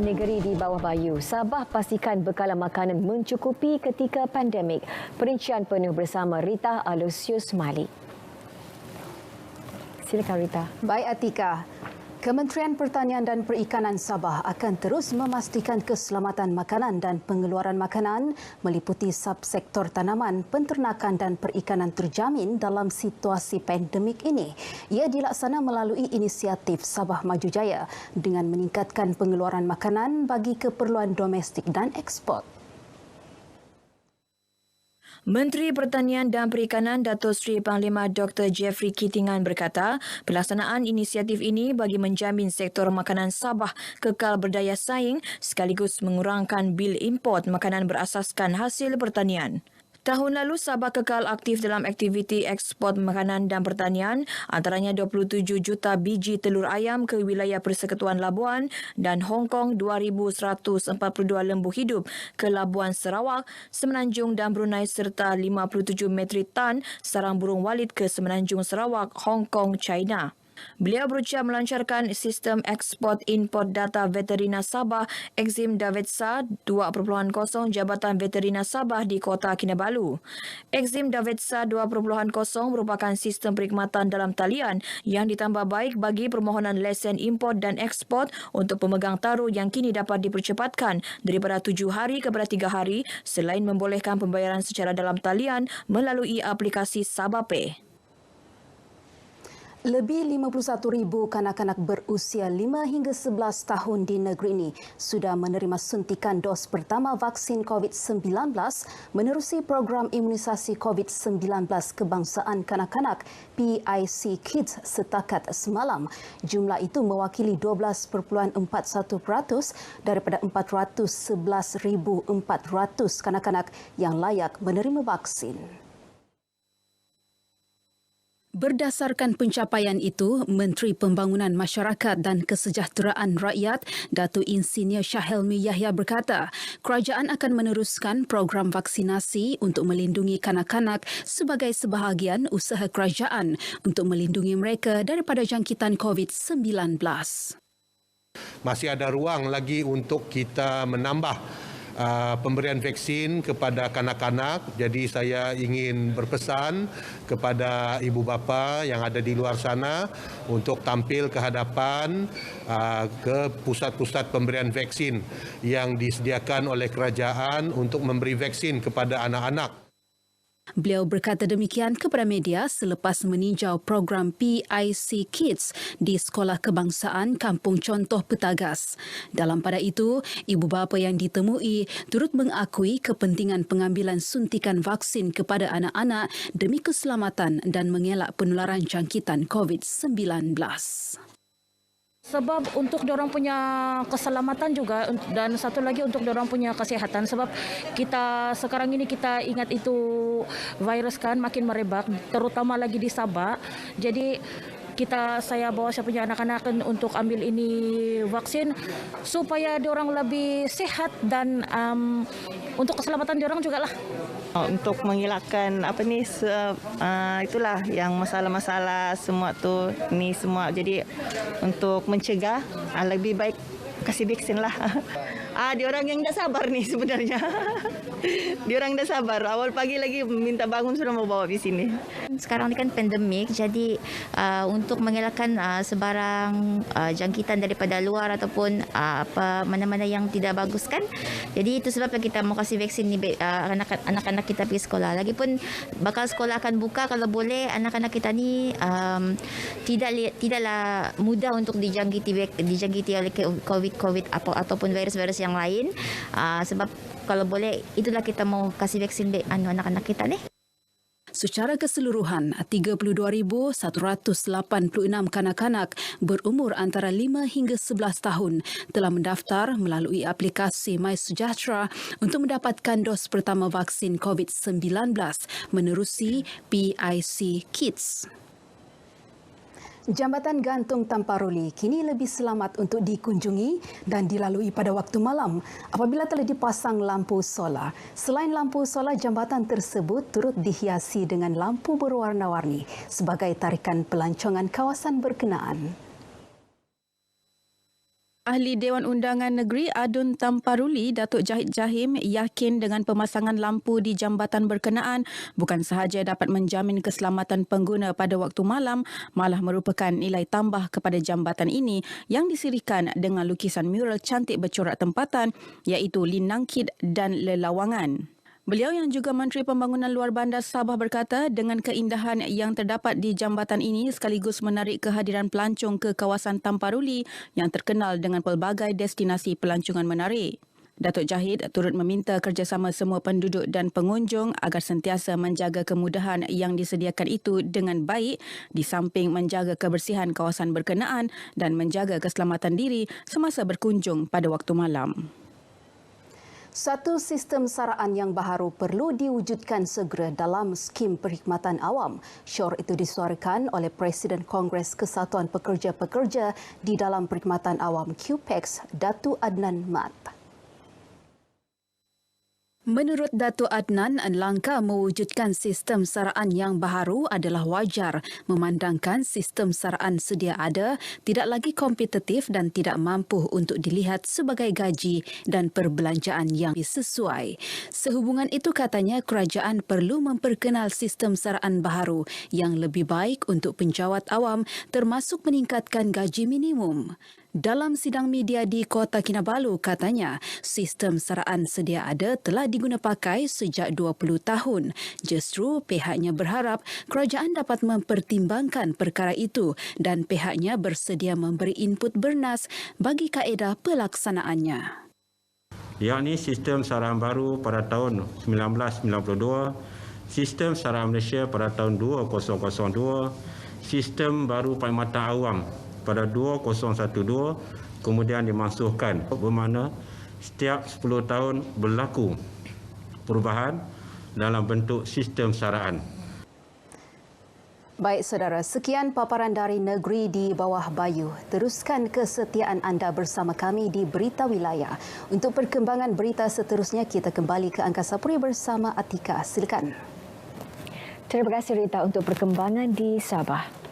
negeri di bawah bayu. Sabah pastikan bekalan makanan mencukupi ketika pandemik. Perincian penuh bersama Rita Aloysius Malik. Silakan Rita. Baik Atika. Kementerian Pertanian dan Perikanan Sabah akan terus memastikan keselamatan makanan dan pengeluaran makanan meliputi subsektor tanaman, penternakan dan perikanan terjamin dalam situasi pandemik ini. Ia dilaksana melalui inisiatif Sabah Maju Jaya dengan meningkatkan pengeluaran makanan bagi keperluan domestik dan ekspor. Menteri Pertanian dan Perikanan Datuk Seri Panglima Dr. Jeffrey Kitingan berkata, pelaksanaan inisiatif ini bagi menjamin sektor makanan Sabah kekal berdaya saing sekaligus mengurangkan bil import makanan berasaskan hasil pertanian. Tahun lalu, Sabah kekal aktif dalam aktiviti ekspor makanan dan pertanian, antaranya 27 juta biji telur ayam ke wilayah Persekutuan Labuan dan Hong Kong 2,142 lembu hidup ke Labuan Sarawak, Semenanjung dan Brunei serta 57 metrik tan sarang burung walit ke Semenanjung Sarawak, Hong Kong, China. Beliau berucap melancarkan sistem ekspor-import data veterina Sabah Exim Davetsa 2.0 Jabatan Veterina Sabah di Kota Kinabalu. Exim Davetsa 2.0 merupakan sistem perkhidmatan dalam talian yang ditambah baik bagi permohonan lesen import dan ekspor untuk pemegang taruh yang kini dapat dipercepatkan daripada 7 hari kepada 3 hari selain membolehkan pembayaran secara dalam talian melalui aplikasi Sabah Pay. Lebih 51,000 kanak-kanak berusia 5 hingga 11 tahun di negeri ini sudah menerima suntikan dos pertama vaksin COVID-19 menerusi program imunisasi COVID-19 kebangsaan kanak-kanak PIC Kids setakat semalam. Jumlah itu mewakili 12.41% daripada 411,400 kanak-kanak yang layak menerima vaksin. Berdasarkan pencapaian itu, Menteri Pembangunan Masyarakat dan Kesejahteraan Rakyat, Datuk Insinyur Shahilmi Yahya berkata, kerajaan akan meneruskan program vaksinasi untuk melindungi kanak-kanak sebagai sebahagian usaha kerajaan untuk melindungi mereka daripada jangkitan COVID-19. Masih ada ruang lagi untuk kita menambah pemberian vaksin kepada kanak-kanak. Jadi saya ingin berpesan kepada ibu bapa yang ada di luar sana untuk tampil ke hadapan ke pusat-pusat pemberian vaksin yang disediakan oleh kerajaan untuk memberi vaksin kepada anak-anak. Beliau berkata demikian kepada media selepas meninjau program PIC Kids di Sekolah Kebangsaan Kampung Contoh Petagas. Dalam pada itu, ibu bapa yang ditemui turut mengakui kepentingan pengambilan suntikan vaksin kepada anak-anak demi keselamatan dan mengelak penularan jangkitan COVID-19. Sebab untuk diorang punya keselamatan juga dan satu lagi untuk diorang punya kesehatan sebab kita sekarang ini kita ingat itu virus kan makin merebak terutama lagi di Sabah. Jadi saya bawa saya punya anak-anak untuk ambil ini vaksin supaya diorang lebih sehat dan untuk keselamatan diorang juga lah. Untuk mengelakkan itulah yang masalah-masalah semua tu ni semua. Jadi untuk mencegah lebih baik kasih vaksin lah. Diorang yang tak sabar ni sebenarnya. Diorang dah sabar. Awal pagi lagi minta bangun sudah mau bawa di sini. Sekarang ni kan pandemik, jadi untuk mengelakkan sebarang jangkitan daripada luar ataupun mana-mana yang tidak bagus kan. Jadi itu sebab kita mau kasih vaksin ni anak-anak kita pergi sekolah. Lagipun bakal sekolah akan buka kalau boleh anak-anak kita ni tidaklah mudah untuk dijangkiti oleh COVID ataupun virus-virus yang lain. Sebab kalau boleh itulah kita mau kasih vaksin anak-anak kita ni. Secara keseluruhan, 32,186 kanak-kanak berumur antara 5 hingga 11 tahun telah mendaftar melalui aplikasi MySejahtera untuk mendapatkan dos pertama vaksin COVID-19 menerusi PIC Kids. Jambatan gantung Tamparuli kini lebih selamat untuk dikunjungi dan dilalui pada waktu malam apabila telah dipasang lampu solar. Selain lampu solar, jambatan tersebut turut dihiasi dengan lampu berwarna-warni sebagai tarikan pelancongan kawasan berkenaan. Ahli Dewan Undangan Negeri Adun Tamparuli, Datuk Jahid Jahim, yakin dengan pemasangan lampu di jambatan berkenaan bukan sahaja dapat menjamin keselamatan pengguna pada waktu malam, malah merupakan nilai tambah kepada jambatan ini yang disirikan dengan lukisan mural cantik bercorak tempatan iaitu Linangkit dan Lelawangan. Beliau yang juga Menteri Pembangunan Luar Bandar Sabah berkata dengan keindahan yang terdapat di jambatan ini sekaligus menarik kehadiran pelancong ke kawasan Tamparuli yang terkenal dengan pelbagai destinasi pelancongan menarik. Datuk Jahid turut meminta kerjasama semua penduduk dan pengunjung agar sentiasa menjaga kemudahan yang disediakan itu dengan baik di samping menjaga kebersihan kawasan berkenaan dan menjaga keselamatan diri semasa berkunjung pada waktu malam. Satu sistem saraan yang baharu perlu diwujudkan segera dalam skim perkhidmatan awam. Syaur itu disuarakan oleh Presiden Kongres Kesatuan Pekerja-Pekerja di dalam perkhidmatan awam QPEX, Datuk Adnan Mat. Menurut Datuk Adnan, langkah mewujudkan sistem saraan yang baharu adalah wajar memandangkan sistem saraan sedia ada tidak lagi kompetitif dan tidak mampu untuk dilihat sebagai gaji dan perbelanjaan yang sesuai. Sehubungan itu katanya kerajaan perlu memperkenal sistem saraan baharu yang lebih baik untuk penjawat awam termasuk meningkatkan gaji minimum. Dalam sidang media di Kota Kinabalu katanya, sistem saraan sedia ada telah diguna pakai sejak 20 tahun. Justru pihaknya berharap kerajaan dapat mempertimbangkan perkara itu dan pihaknya bersedia memberi input bernas bagi kaedah pelaksanaannya. Yakni sistem saraan baru pada tahun 1992, sistem saraan Malaysia pada tahun 2002, sistem baru perkhidmatan awam pada 2012 kemudian dimasukkan bermakna setiap 10 tahun berlaku perubahan dalam bentuk sistem saraan. Baik saudara, sekian paparan dari Negeri di Bawah Bayu. Teruskan kesetiaan anda bersama kami di Berita Wilayah. Untuk perkembangan berita seterusnya kita kembali ke Angkasa Puri bersama Atika. Silakan. Terima kasih Rita untuk perkembangan di Sabah.